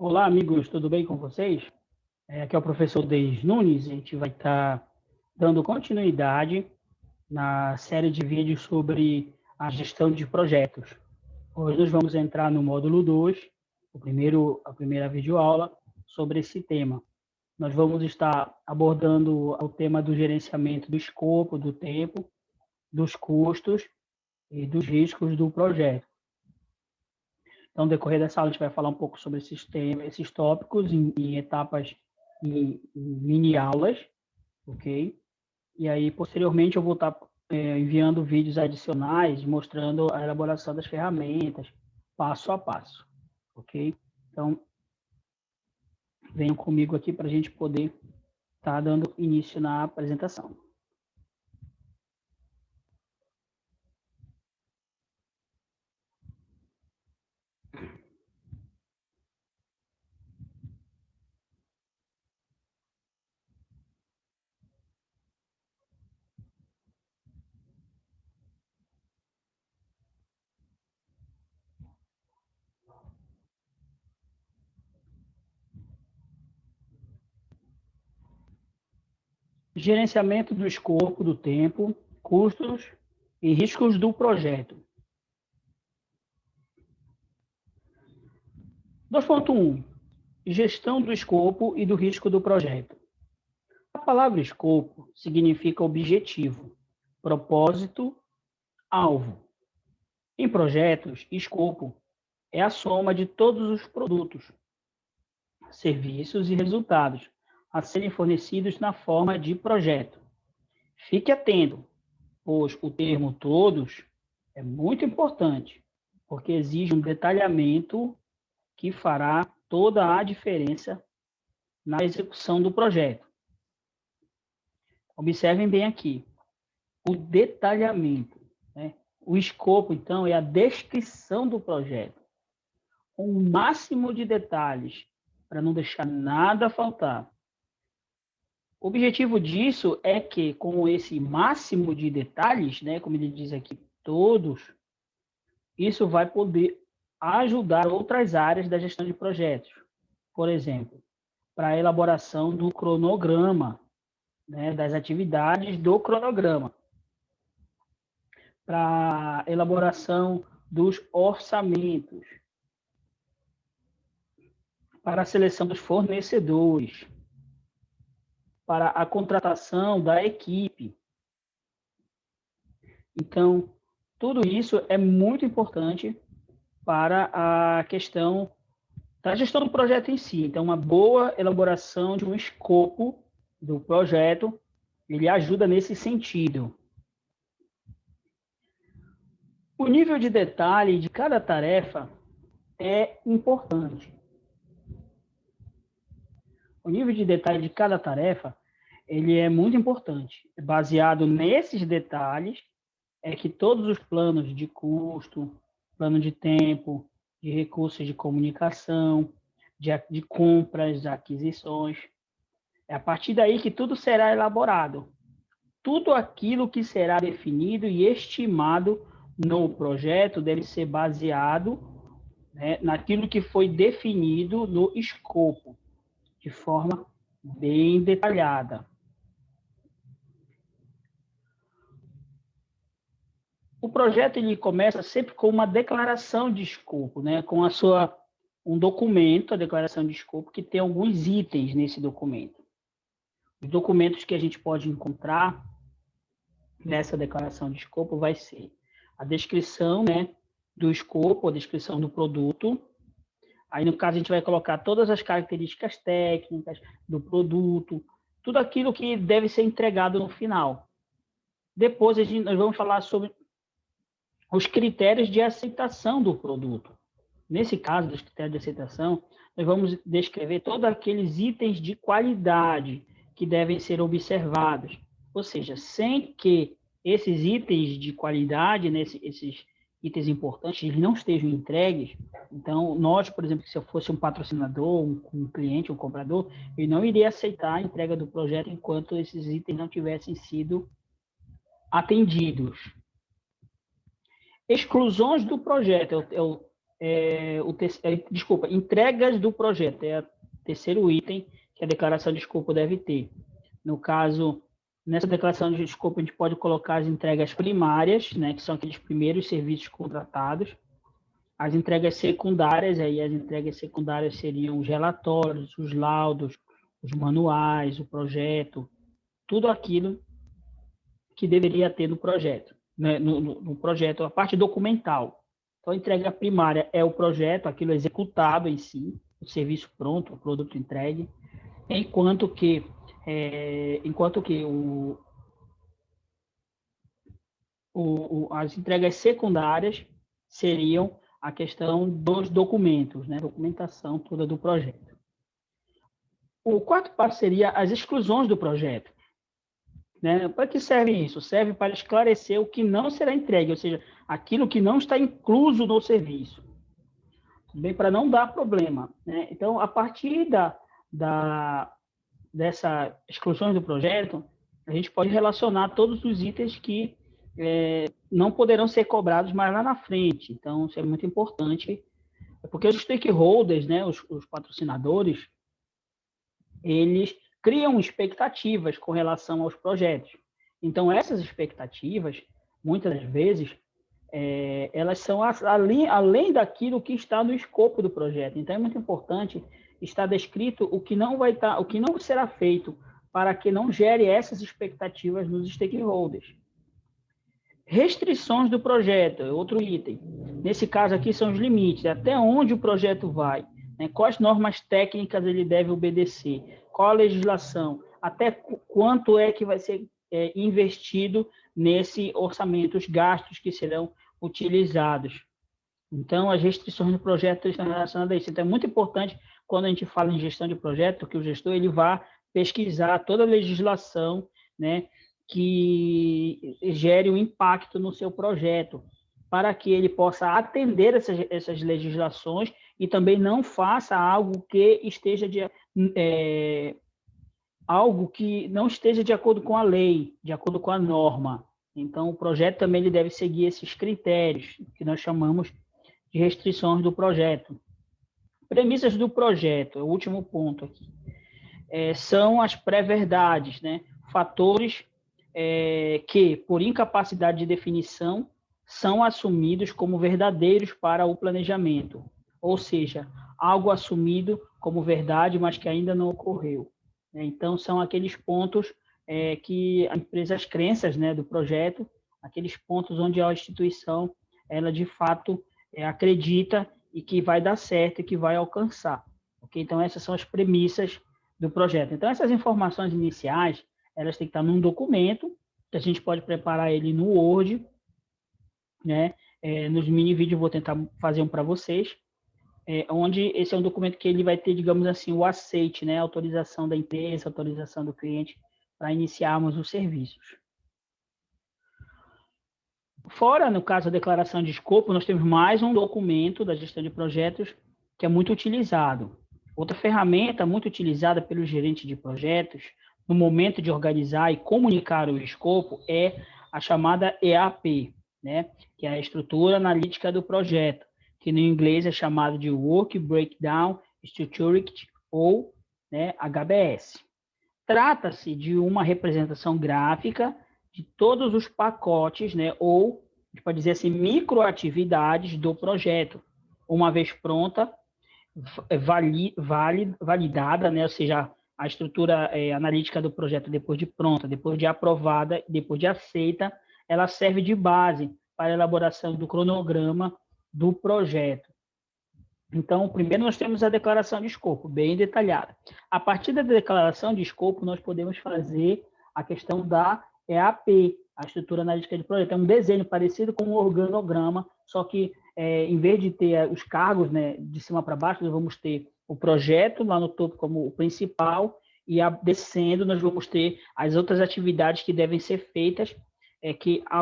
Olá, amigos, tudo bem com vocês? Aqui é o professor Deis Nunes. A gente vai estar dando continuidade na série de vídeos sobre a gestão de projetos. Hoje nós vamos entrar no módulo 2, a primeira videoaula, sobre esse tema. Nós vamos estar abordando o tema do gerenciamento do escopo, do tempo, dos custos e dos riscos do projeto. Então, no decorrer dessa aula, a gente vai falar um pouco sobre esses tópicos em etapas, em mini-aulas, ok? E aí, posteriormente, eu vou estar enviando vídeos adicionais, mostrando a elaboração das ferramentas, passo a passo, ok? Então, venham comigo aqui para a gente poder estar dando início na apresentação. Gerenciamento do escopo, do tempo, custos e riscos do projeto. 2.1. Gestão do escopo e do risco do projeto. A palavra escopo significa objetivo, propósito, alvo. Em projetos, escopo é a soma de todos os produtos, serviços e resultados a serem fornecidos na forma de projeto. Fique atento, pois o termo todos é muito importante, porque exige um detalhamento que fará toda a diferença na execução do projeto. Observem bem aqui, o detalhamento, né? O escopo, então, é a descrição do projeto, com o máximo de detalhes, para não deixar nada faltar. O objetivo disso é que, com esse máximo de detalhes, né, como ele diz aqui, todos, isso vai poder ajudar outras áreas da gestão de projetos. Por exemplo, para a elaboração do cronograma, né, das atividades do cronograma, para a elaboração dos orçamentos, para a seleção dos fornecedores, para a contratação da equipe. Então, tudo isso é muito importante para a questão da gestão do projeto em si. Então, uma boa elaboração de um escopo do projeto, ele ajuda nesse sentido. O nível de detalhe de cada tarefa é importante. O nível de detalhe de cada tarefa, ele é muito importante. Baseado nesses detalhes, é que todos os planos de custo, plano de tempo, de recursos de comunicação, de compras, de aquisições, é a partir daí que tudo será elaborado. Tudo aquilo que será definido e estimado no projeto deve ser baseado, né, naquilo que foi definido no escopo, de forma bem detalhada. O projeto ele começa sempre com uma declaração de escopo, né, com um documento, a declaração de escopo, que tem alguns itens nesse documento. Os documentos que a gente pode encontrar nessa declaração de escopo vai ser a descrição, né, do escopo, a descrição do produto. Aí, no caso, a gente vai colocar todas as características técnicas do produto, tudo aquilo que deve ser entregado no final. Depois, nós vamos falar sobre os critérios de aceitação do produto. Nesse caso, dos critérios de aceitação, nós vamos descrever todos aqueles itens de qualidade que devem ser observados. Ou seja, sem que esses itens de qualidade, né, esses itens importantes, eles não estejam entregues. Então, nós, por exemplo, se eu fosse um patrocinador, um cliente, um comprador, eu não iria aceitar a entrega do projeto enquanto esses itens não tivessem sido atendidos. Exclusões do projeto desculpa, entregas do projeto, é o terceiro item que a declaração de escopo deve ter. No caso, nessa declaração de escopo, a gente pode colocar as entregas primárias, né, que são aqueles primeiros serviços contratados. As entregas secundárias, aí as entregas secundárias seriam os relatórios, os laudos, os manuais, o projeto, tudo aquilo que deveria ter no projeto, né, no projeto, a parte documental. Então, a entrega primária é o projeto, aquilo executado em si, o serviço pronto, o produto entregue, enquanto que as entregas secundárias seriam a questão dos documentos, né? Documentação toda do projeto. O quarto passo seria as exclusões do projeto. Né? Para que serve isso? Serve para esclarecer o que não será entregue, ou seja, aquilo que não está incluso no serviço. Bem, para não dar problema. Né? Então, a partir dessa exclusões do projeto, a gente pode relacionar todos os itens que não poderão ser cobrados mais lá na frente. Então, isso é muito importante, porque os stakeholders, né, os patrocinadores, eles criam expectativas com relação aos projetos. Então, essas expectativas, muitas das vezes, elas são além daquilo que está no escopo do projeto. Então, é muito importante estar descrito o que não será feito para que não gere essas expectativas nos stakeholders. Restrições do projeto, é outro item. Nesse caso aqui são os limites, até onde o projeto vai, né? Quais normas técnicas ele deve obedecer, qual a legislação, até quanto é que vai ser investido nesse orçamento, os gastos que serão utilizados. Então, as restrições do projeto estão relacionadas a isso. Então, é muito importante, quando a gente fala em gestão de projeto, que o gestor ele vá pesquisar toda a legislação, né, que gere um impacto no seu projeto, para que ele possa atender essas legislações e também não faça algo que não esteja de acordo com a lei, de acordo com a norma. Então, o projeto também ele deve seguir esses critérios, que nós chamamos de restrições do projeto. Premissas do projeto, é o último ponto aqui. São as pré-verdades, né? Fatores que, por incapacidade de definição, são assumidos como verdadeiros para o planejamento, ou seja, algo assumido como verdade, mas que ainda não ocorreu. Então, são aqueles pontos que a empresa, as crenças, né, do projeto, aqueles pontos onde a instituição, ela de fato acredita e que vai dar certo e que vai alcançar. Okay? Então, essas são as premissas do projeto. Então, essas informações iniciais, elas têm que estar num documento, que a gente pode preparar ele no Word, né? Nos mini vídeos eu vou tentar fazer um para vocês, onde esse é um documento que ele vai ter, digamos assim, o aceite, né? A autorização da empresa, a autorização do cliente, para iniciarmos os serviços. Fora, no caso, a declaração de escopo, nós temos mais um documento da gestão de projetos que é muito utilizado. Outra ferramenta muito utilizada pelo gerente de projetos, no momento de organizar e comunicar o escopo, é a chamada EAP, né? Que é a estrutura analítica do projeto, que no inglês é chamado de Work Breakdown Structured, ou, né, HBS. Trata-se de uma representação gráfica de todos os pacotes, né, ou, a gente pode dizer assim, microatividades do projeto. Uma vez pronta, validada, né, ou seja, a estrutura analítica do projeto, depois de pronta, depois de aprovada, depois de aceita, ela serve de base para a elaboração do cronograma do projeto. Então, primeiro nós temos a declaração de escopo, bem detalhada. A partir da declaração de escopo, nós podemos fazer a questão da EAP, a estrutura analítica de projeto. É um desenho parecido com um organograma, só que em vez de ter os cargos, né, de cima para baixo, nós vamos ter o projeto lá no topo como o principal, e descendo nós vamos ter as outras atividades que devem ser feitas,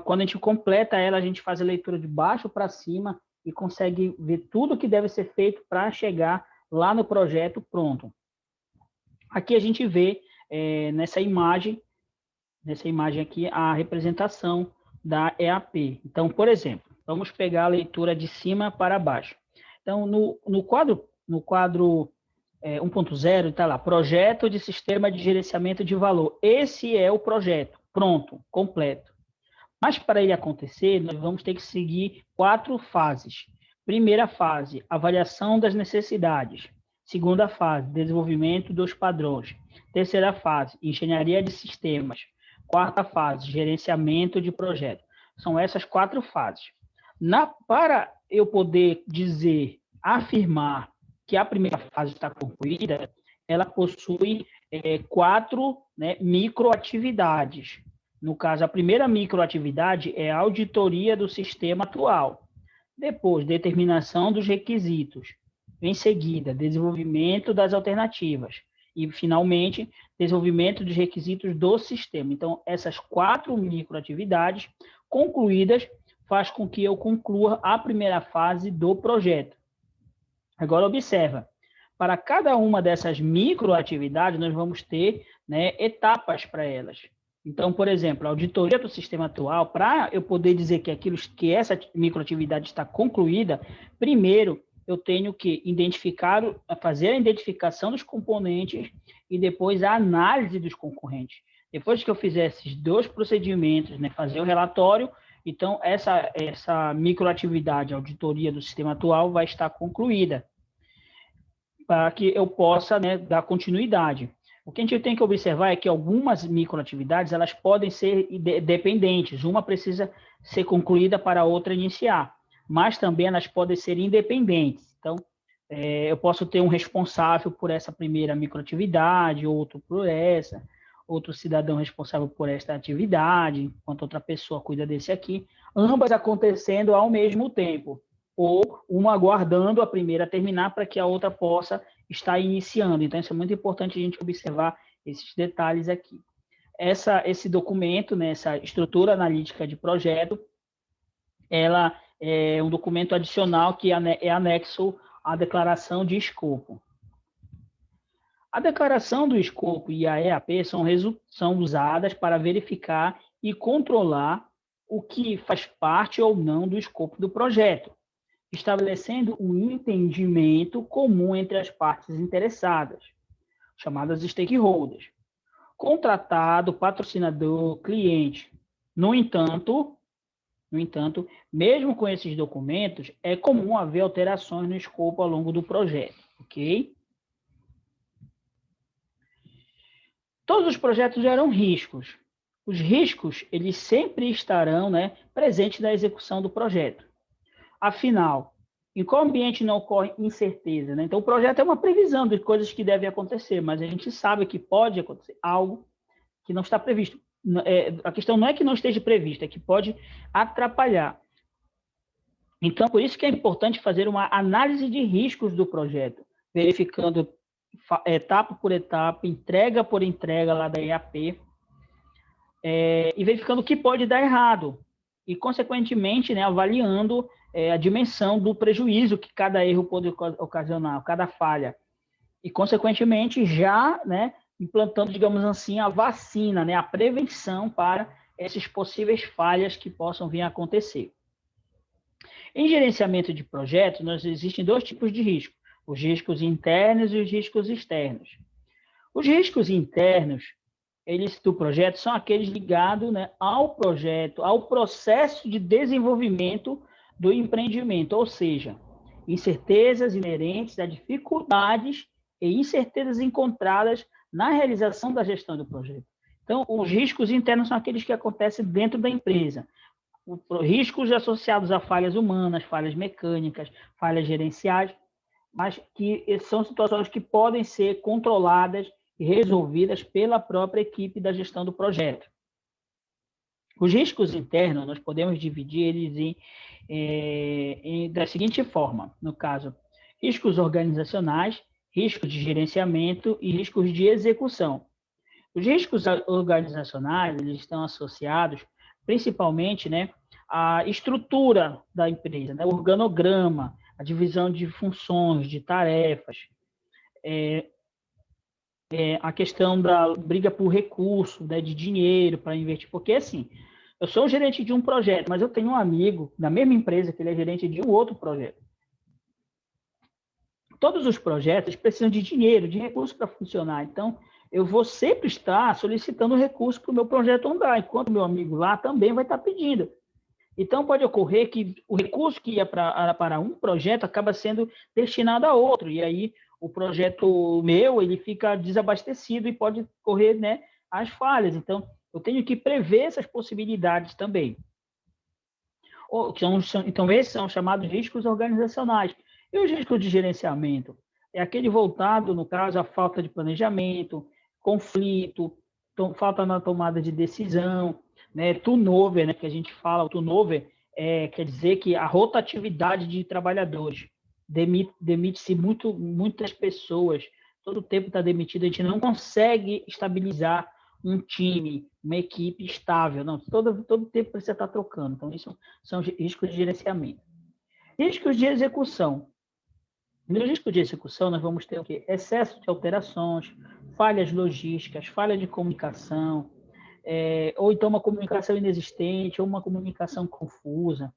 quando a gente completa ela, a gente faz a leitura de baixo para cima e consegue ver tudo que deve ser feito para chegar lá no projeto pronto. Aqui a gente vê nessa imagem aqui a representação da EAP. Então, por exemplo, vamos pegar a leitura de cima para baixo. Então, no quadro 1.0, está lá, projeto de sistema de gerenciamento de valor. Esse é o projeto, pronto, completo. Mas para ele acontecer, nós vamos ter que seguir 4 fases. Primeira fase, avaliação das necessidades. Segunda fase, desenvolvimento dos padrões. Terceira fase, engenharia de sistemas. Quarta fase, gerenciamento de projeto. São essas 4 fases. Para eu poder afirmar que a primeira fase está concluída, ela possui 4 microatividades. No caso, a primeira microatividade é a auditoria do sistema atual. Depois, determinação dos requisitos. Em seguida, desenvolvimento das alternativas. E, finalmente, desenvolvimento dos requisitos do sistema. Então, essas 4 microatividades concluídas faz com que eu conclua a primeira fase do projeto. Agora, observa. Para cada uma dessas microatividades, nós vamos ter etapas para elas. Então, por exemplo, a auditoria do sistema atual, para eu poder dizer que essa microatividade está concluída, primeiro eu tenho que fazer a identificação dos componentes e depois a análise dos concorrentes. Depois que eu fizer esses 2 procedimentos, fazer o relatório, então essa microatividade, a auditoria do sistema atual, vai estar concluída, para que eu possa dar continuidade. O que a gente tem que observar é que algumas microatividades elas podem ser dependentes. Uma precisa ser concluída para a outra iniciar, mas também elas podem ser independentes. Então, eu posso ter um responsável por essa primeira microatividade, outro por essa, outro cidadão responsável por esta atividade, enquanto outra pessoa cuida desse aqui, ambas acontecendo ao mesmo tempo, ou uma aguardando a primeira terminar para que a outra possa estar iniciando. Então, isso é muito importante a gente observar esses detalhes aqui. Esse documento, essa estrutura analítica de projeto, ela é um documento adicional que é anexo à declaração de escopo. A declaração do escopo e a EAP são usadas para verificar e controlar o que faz parte ou não do escopo do projeto, estabelecendo um entendimento comum entre as partes interessadas, chamadas stakeholders, contratado, patrocinador, cliente. No entanto, mesmo com esses documentos, é comum haver alterações no escopo ao longo do projeto, ok? Todos os projetos geram riscos. Os riscos, eles sempre estarão presentes na execução do projeto. Afinal, em qual ambiente não ocorre incerteza? Então, o projeto é uma previsão de coisas que devem acontecer, mas a gente sabe que pode acontecer algo que não está previsto. A questão não é que não esteja previsto, é que pode atrapalhar. Então, por isso que é importante fazer uma análise de riscos do projeto, verificando etapa por etapa, entrega por entrega lá da EAP, e verificando o que pode dar errado, e, consequentemente, avaliando a dimensão do prejuízo que cada erro pode ocasionar, cada falha. E, consequentemente, já implantando, digamos assim, a vacina, a prevenção para essas possíveis falhas que possam vir a acontecer. Em gerenciamento de projetos, existem 2 tipos de risco, os riscos internos e os riscos externos. Os riscos internos do projeto são aqueles ligados ao projeto, ao processo de desenvolvimento do empreendimento, ou seja, incertezas inerentes a dificuldades e incertezas encontradas na realização da gestão do projeto. Então, os riscos internos são aqueles que acontecem dentro da empresa. Riscos associados a falhas humanas, falhas mecânicas, falhas gerenciais, mas que são situações que podem ser controladas e resolvidas pela própria equipe da gestão do projeto. Os riscos internos, nós podemos dividir eles da seguinte forma, no caso, riscos organizacionais, riscos de gerenciamento e riscos de execução. Os riscos organizacionais, eles estão associados principalmente à estrutura da empresa, o organograma, a divisão de funções, de tarefas, a questão da briga por recurso, de dinheiro para investir, porque assim, eu sou o gerente de um projeto, mas eu tenho um amigo da mesma empresa que ele é gerente de um outro projeto. todos os projetos precisam de dinheiro, de recursos para funcionar. Então, eu vou sempre estar solicitando recurso para o meu projeto andar, enquanto meu amigo lá também vai estar pedindo. Então, pode ocorrer que o recurso que ia para um projeto acaba sendo destinado a outro, e aí o projeto meu ele fica desabastecido e pode correr, né, as falhas. Então, eu tenho que prever essas possibilidades também. Então, esses são chamados riscos organizacionais. E os riscos de gerenciamento? É aquele voltado, no caso, à falta de planejamento, conflito, falta na tomada de decisão, né? Turnover, né, que a gente fala, o turnover quer dizer que a rotatividade de trabalhadores, demite-se muitas pessoas, todo o tempo está demitido, a gente não consegue estabilizar um time, uma equipe estável, não, todo tempo precisa estar trocando, então isso são riscos de gerenciamento. Riscos de execução. No risco de execução, nós vamos ter o quê? Excesso de alterações, falhas logísticas, falha de comunicação, ou então uma comunicação inexistente, ou uma comunicação confusa.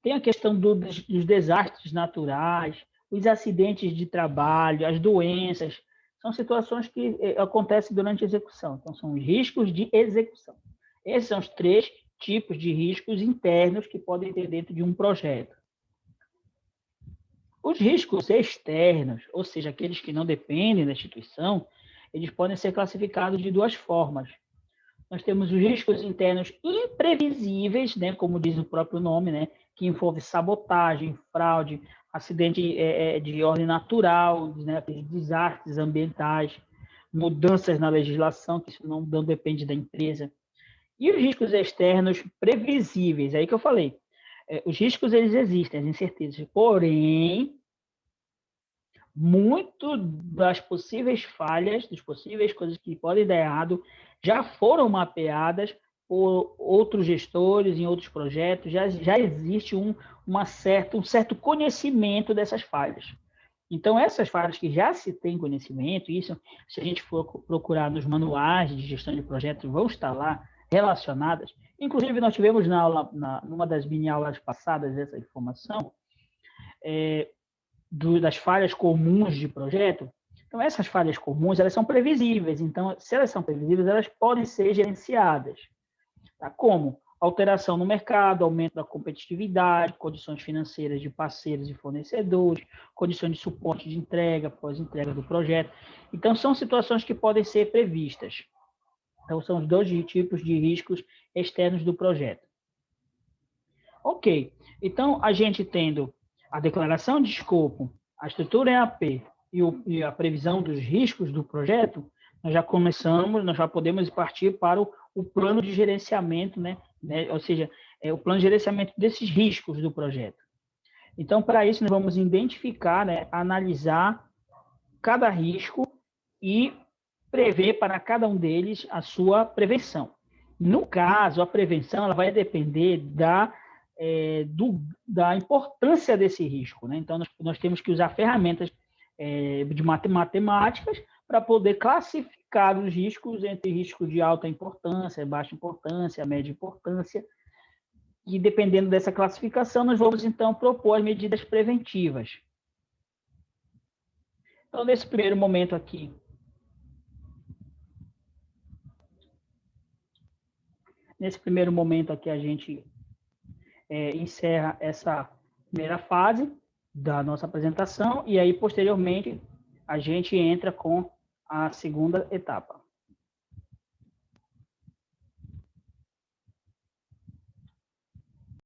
Tem a questão dos desastres naturais, os acidentes de trabalho, as doenças. São situações que acontecem durante a execução. Então, são os riscos de execução. Esses são os 3 tipos de riscos internos que podem ter dentro de um projeto. Os riscos externos, ou seja, aqueles que não dependem da instituição, eles podem ser classificados de 2 formas. Nós temos os riscos internos imprevisíveis, né, como diz o próprio nome, né, que envolve sabotagem, fraude, acidente de ordem natural, né, desastres ambientais, mudanças na legislação, que isso não depende da empresa. E os riscos externos previsíveis, aí que eu falei. Os riscos, eles existem, as incertezas, porém, muito das possíveis falhas, das possíveis coisas que podem dar errado, já foram mapeadas por outros gestores em outros projetos, já existe um certo conhecimento dessas falhas. Então, essas falhas que já se tem conhecimento, isso, se a gente for procurar nos manuais de gestão de projetos, vão estar lá relacionadas. Inclusive, nós tivemos numa das mini-aulas passadas essa informação, das falhas comuns de projeto. Então, essas falhas comuns, elas são previsíveis. Então, se elas são previsíveis, elas podem ser gerenciadas. Tá? Como? Alteração no mercado, aumento da competitividade, condições financeiras de parceiros e fornecedores, condições de suporte de entrega, pós-entrega do projeto. Então, são situações que podem ser previstas. Então, são os 2 tipos de riscos externos do projeto. Ok. Então, a gente tendo a declaração de escopo, a estrutura EAP e a previsão dos riscos do projeto, nós já podemos partir para o plano de gerenciamento, né? Ou seja, o plano de gerenciamento desses riscos do projeto. Então, para isso, nós vamos identificar, né, analisar cada risco e prever para cada um deles a sua prevenção. No caso, a prevenção ela vai depender da importância desse risco, né? Então, nós temos que usar ferramentas de matemáticas para poder classificar os riscos entre riscos de alta importância, baixa importância, média importância, e dependendo dessa classificação, nós vamos, então, propor as medidas preventivas. Então, nesse primeiro momento aqui, a gente encerra essa primeira fase da nossa apresentação e aí, posteriormente, a gente entra com a segunda etapa.